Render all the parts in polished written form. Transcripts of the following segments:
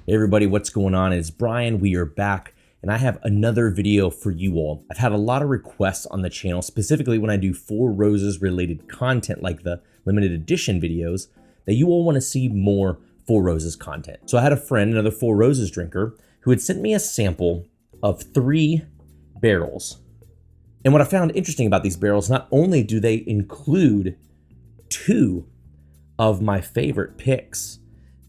Hey everybody, what's going on? It's Brian. We are back and I have another video for you all. I've had a lot of requests on the channel, specifically when I do Four Roses related content like the limited edition videos, that you all want to see more Four Roses content. So I had a friend, another Four Roses drinker, who had sent me a sample of 3 barrels. And what I found interesting about these barrels, not only do they include 2 of my favorite picks,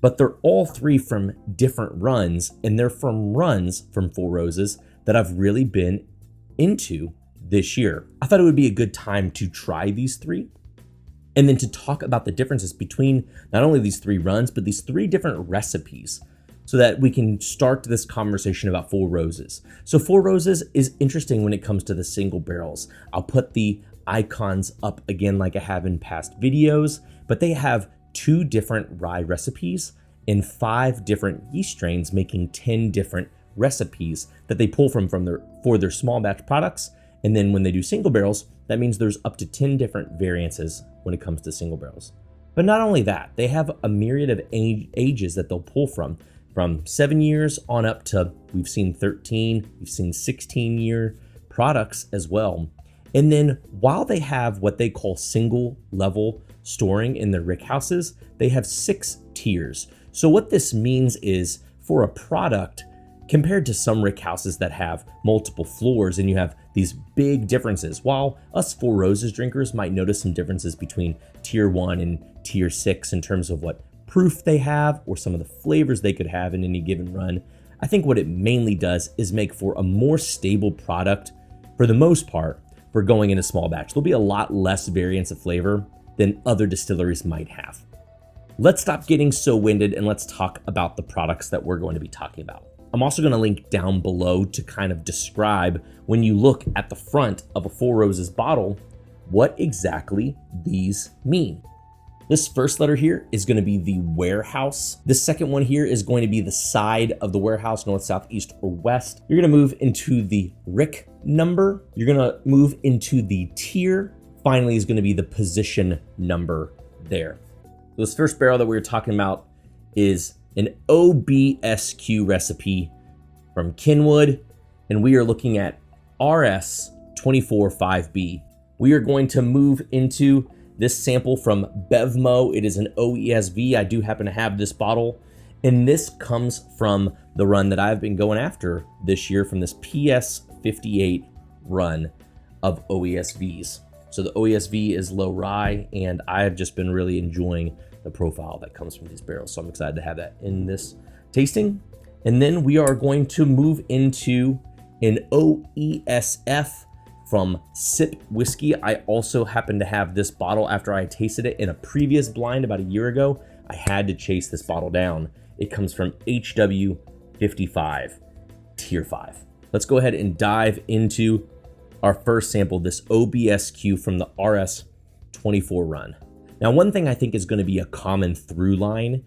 but they're all 3 from different runs, and they're from runs from Four Roses that I've really been into this year. I thought it would be a good time to try these 3, and then to talk about the differences between not only these 3 runs, but these 3 different recipes, so that we can start this conversation about Four Roses. So Four Roses is interesting when it comes to the single barrels. I'll put the icons up again like I have in past videos, but they have 2 different rye recipes and 5 different yeast strains, making 10 different recipes that they pull from for their small batch products. And then when they do single barrels, that means there's up to 10 different variances when it comes to single barrels. But not only that, they have a myriad of ages that they'll pull from 7 years on up to, we've seen 13, we've seen 16-year products as well. And then while they have what they call single level storing in their rick houses, they have 6 tiers. So what this means is, for a product, compared to some rick houses that have multiple floors and you have these big differences, while us Four Roses drinkers might notice some differences between tier 1 and tier 6 in terms of what proof they have or some of the flavors they could have in any given run, I think what it mainly does is make for a more stable product for the most part for going in a small batch. There'll be a lot less variance of flavor than other distilleries might have. Let's stop getting so winded and let's talk about the products that we're going to be talking about. I'm also going to link down below to kind of describe, when you look at the front of a Four Roses bottle, what exactly these mean. This first letter here is going to be the warehouse. This second one here is going to be the side of the warehouse, north, south, east, or west. You're going to move into the rick number. You're going to move into the tier. Finally is going to be the position number there. This first barrel that we were talking about is an OBSQ recipe from Kenwood, and we are looking at RS245B. We are going to move into this sample from Bevmo. It is an OESV. I do happen to have this bottle, and this comes from the run that I've been going after this year, from this Ps58 run of OESVs. So the OESV is low rye, and I've just been really enjoying the profile that comes from these barrels. So I'm excited to have that in this tasting. And then we are going to move into an OESF from Sip Whiskey. I also happen to have this bottle after I tasted it in a previous blind about a year ago. I had to chase this bottle down. It comes from HW55, tier 5. Let's go ahead and dive into our first sample, this OBSQ from the RS24 run. Now, one thing I think is going to be a common through line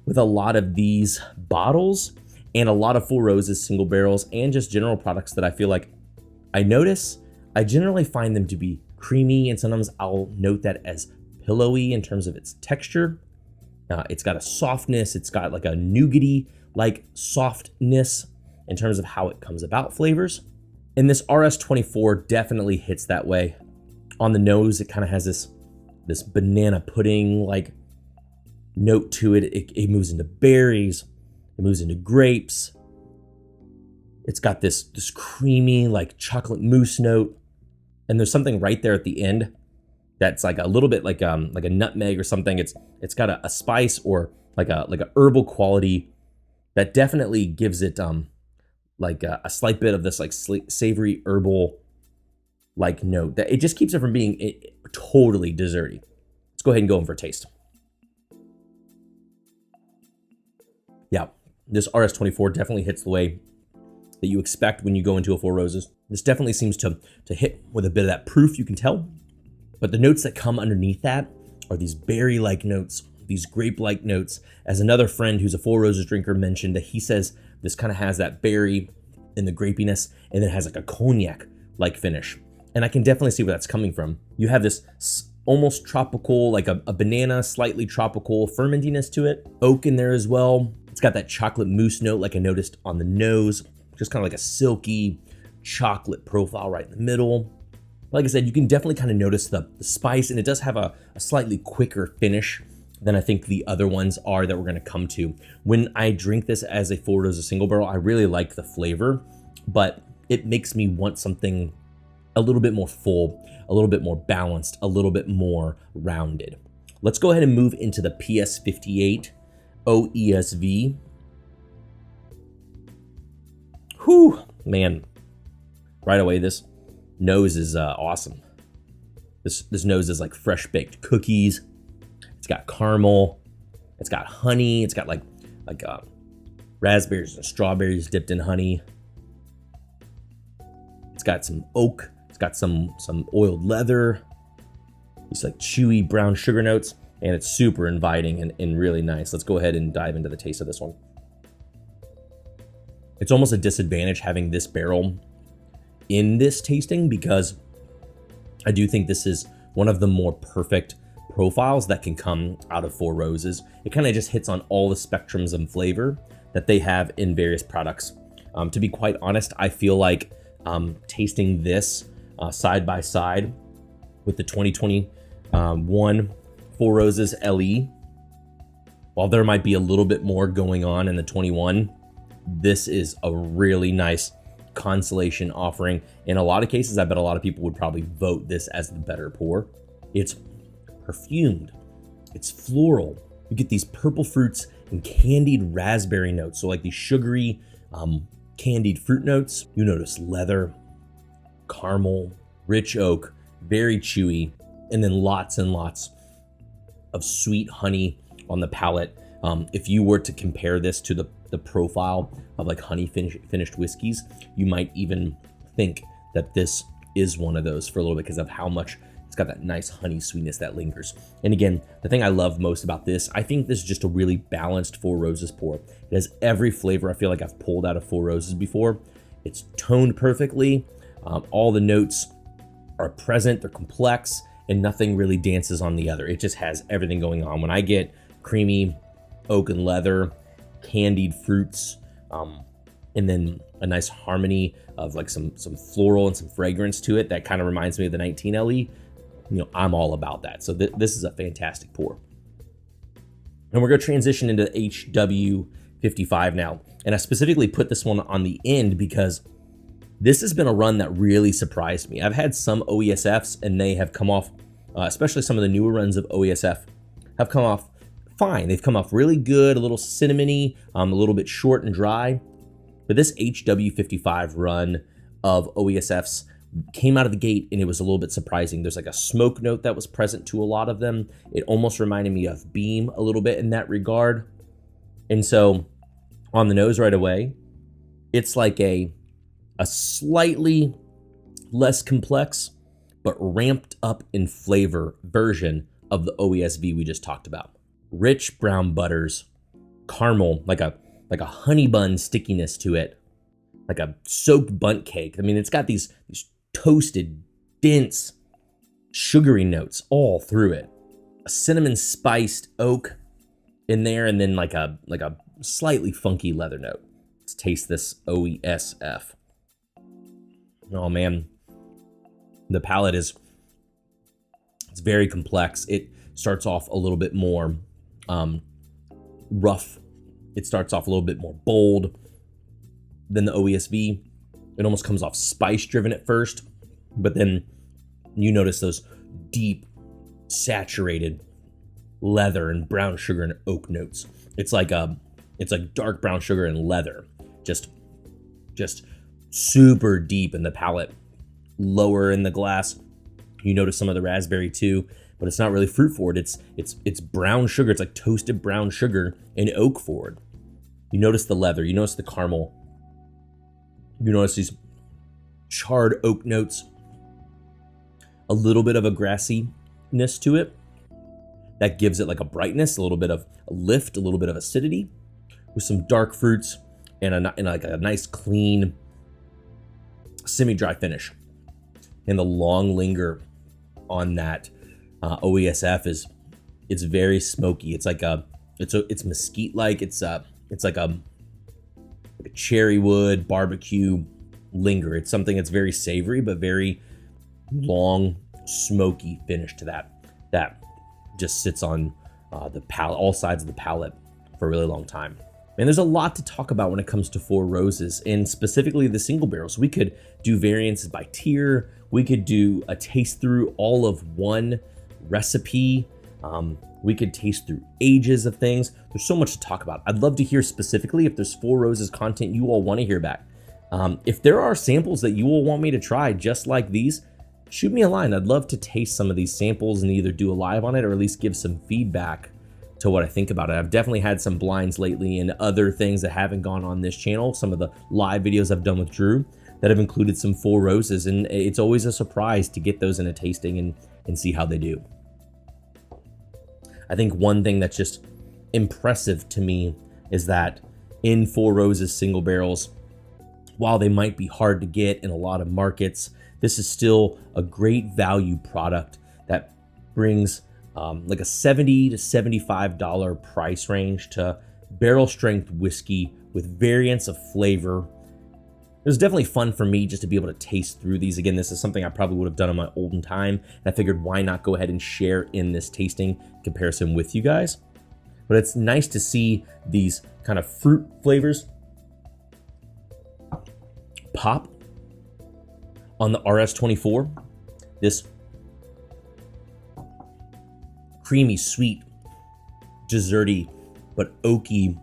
with a lot of these bottles and a lot of Four Roses single barrels and just general products that I feel like I notice, I generally find them to be creamy, and sometimes I'll note that as pillowy in terms of its texture. It's got a softness, it's got like a nougaty like softness in terms of how it comes about flavors. And this RS24 definitely hits that way. On the nose, it kind of has this banana pudding like note to it. It moves into berries, it moves into grapes. It's got this creamy like chocolate mousse note, and there's something right there at the end that's like a little bit like a nutmeg or something. It's got a spice or like a herbal quality that definitely gives it like a slight bit of this like savory herbal like note that it just keeps it from being totally desserty. Let's go ahead and go in for a taste. Yeah, this RS24 definitely hits the way that you expect when you go into a Four Roses. This definitely seems to hit with a bit of that proof, you can tell. But the notes that come underneath that are these berry-like notes, these grape-like notes. As another friend who's a Four Roses drinker mentioned, that he says this kind of has that berry and the grapiness, and then has like a cognac-like finish. And I can definitely see where that's coming from. You have this almost tropical, like a banana, slightly tropical fermentiness to it. Oak in there as well. It's got that chocolate mousse note like I noticed on the nose, just kind of like a silky chocolate profile right in the middle. Like I said, you can definitely kind of notice the spice, and it does have a slightly quicker finish than I think the other ones are that we're going to come to. When I drink this as a Four Roses single barrel, I really like the flavor, but it makes me want something a little bit more full, a little bit more balanced, a little bit more rounded. Let's go ahead and move into the Ps58 Oesv. Whew, man. Right away, this nose is awesome. This nose is like fresh baked cookies. It's got caramel. It's got honey. It's got like raspberries and strawberries dipped in honey. It's got some oak. It's got some oiled leather. These like chewy brown sugar notes, and it's super inviting and really nice. Let's go ahead and dive into the taste of this one. It's almost a disadvantage having this barrel in this tasting, because I do think this is one of the more perfect profiles that can come out of Four Roses. It kind of just hits on all the spectrums of flavor that they have in various products. To be quite honest, I feel like tasting this side by side with the 2021 Four Roses LE, while there might be a little bit more going on in the 21, this is a really nice consolation offering. In a lot of cases, I bet a lot of people would probably vote this as the better pour. It's perfumed, it's floral. You get these purple fruits and candied raspberry notes. So like these sugary candied fruit notes. You notice leather, caramel, rich oak, very chewy, and then lots and lots of sweet honey on the palate. If you were to compare this to the profile of like honey finished whiskeys, you might even think that this is one of those for a little bit because of how much it's got that nice honey sweetness that lingers. And again, the thing I love most about this, I think this is just a really balanced Four Roses pour. It has every flavor I feel like I've pulled out of Four Roses before. It's toned perfectly. All the notes are present, they're complex, and nothing really dances on the other. It just has everything going on. When I get creamy oak and leather, candied fruits, and then a nice harmony of like some floral and some fragrance to it that kind of reminds me of the 19 LE, you know, I'm all about that. So this is a fantastic pour. And we're going to transition into HW55 now. And I specifically put this one on the end because this has been a run that really surprised me. I've had some OESFs and they have come off, especially some of the newer runs of OESF, have come off fine. They've come off really good, a little cinnamony, a little bit short and dry. But this HW55 run of OESFs came out of the gate and it was a little bit surprising. There's like a smoke note that was present to a lot of them. It almost reminded me of Beam a little bit in that regard. And so on the nose right away, it's like a slightly less complex but ramped up in flavor version of the OESV we just talked about. Rich brown butters, caramel, like a honey bun stickiness to it, like a soaked bundt cake. I mean, it's got these toasted, dense, sugary notes all through it. A cinnamon spiced oak in there, and then like a slightly funky leather note. Let's taste this OESF. Oh man, the palate it's very complex. It starts off a little bit more rough. It starts off a little bit more bold than the OESV. It almost comes off spice driven at first, but then you notice those deep, saturated leather and brown sugar and oak notes. It's like dark brown sugar and leather, just super deep in the palate. Lower in the glass, you notice some of the raspberry too, but it's not really fruit forward. It's brown sugar. It's like toasted brown sugar and oak forward. You notice the leather. You notice the caramel. You notice these charred oak notes. A little bit of a grassiness to it that gives it like a brightness, a little bit of a lift, a little bit of acidity, with some dark fruits and like a nice clean semi-dry finish. And the long linger on that OESF it's very smoky. It's like it's mesquite-like. It's It's like a cherry wood barbecue linger. It's something that's very savory, but very long, smoky finish to that just sits on the palate, all sides of the palate for a really long time. And there's a lot to talk about when it comes to Four Roses, and specifically the single barrels. We could do variances by tier. We could do a taste through all of one recipe. We could taste through ages of things. There's so much to talk about. I'd love to hear specifically if there's Four Roses content you all want to hear back. If there are samples that you all want me to try just like these, shoot me a line. I'd love to taste some of these samples and either do a live on it or at least give some feedback to what I think about it. I've definitely had some blinds lately and other things that haven't gone on this channel. Some of the live videos I've done with Drew that have included some Four Roses, and it's always a surprise to get those in a tasting and see how they do. I think one thing that's just impressive to me is that in Four Roses single barrels, while they might be hard to get in a lot of markets, this is still a great value product that brings like a $70 to $75 price range to barrel strength whiskey with variants of flavor. It was definitely fun for me just to be able to taste through these. Again, this is something I probably would have done in my olden time, and I figured why not go ahead and share in this tasting comparison with you guys. But it's nice to see these kind of fruit flavors pop on the RS24. This creamy, sweet, desserty, but oaky,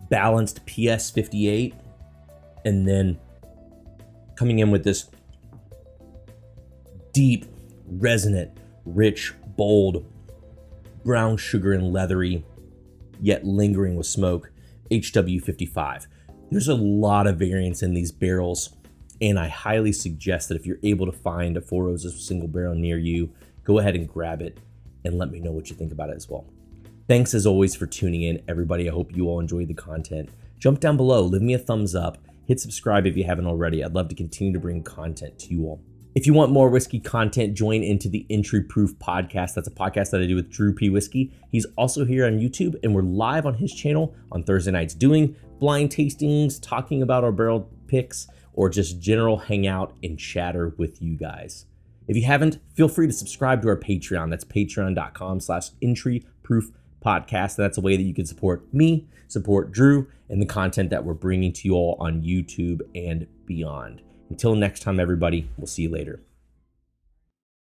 balanced Ps58, and then coming in with this deep, resonant, rich, bold, brown sugar and leathery, yet lingering with smoke, HW55. There's a lot of variance in these barrels, and I highly suggest that if you're able to find a Four Roses single barrel near you, go ahead and grab it and let me know what you think about it as well. Thanks as always for tuning in, everybody. I hope you all enjoyed the content. Jump down below, leave me a thumbs up, hit subscribe if you haven't already. I'd love to continue to bring content to you all. If you want more whiskey content, join into the Entry Proof podcast. That's a podcast that I do with Drew P. Whiskey. He's also here on YouTube, and we're live on his channel on Thursday nights doing blind tastings, talking about our barrel picks, or just general hangout and chatter with you guys. If you haven't, feel free to subscribe to our Patreon. That's patreon.com/entryproofpodcast. That's a way that you can support me, support Drew, and the content that we're bringing to you all on YouTube and beyond. Until next time, everybody, we'll see you later.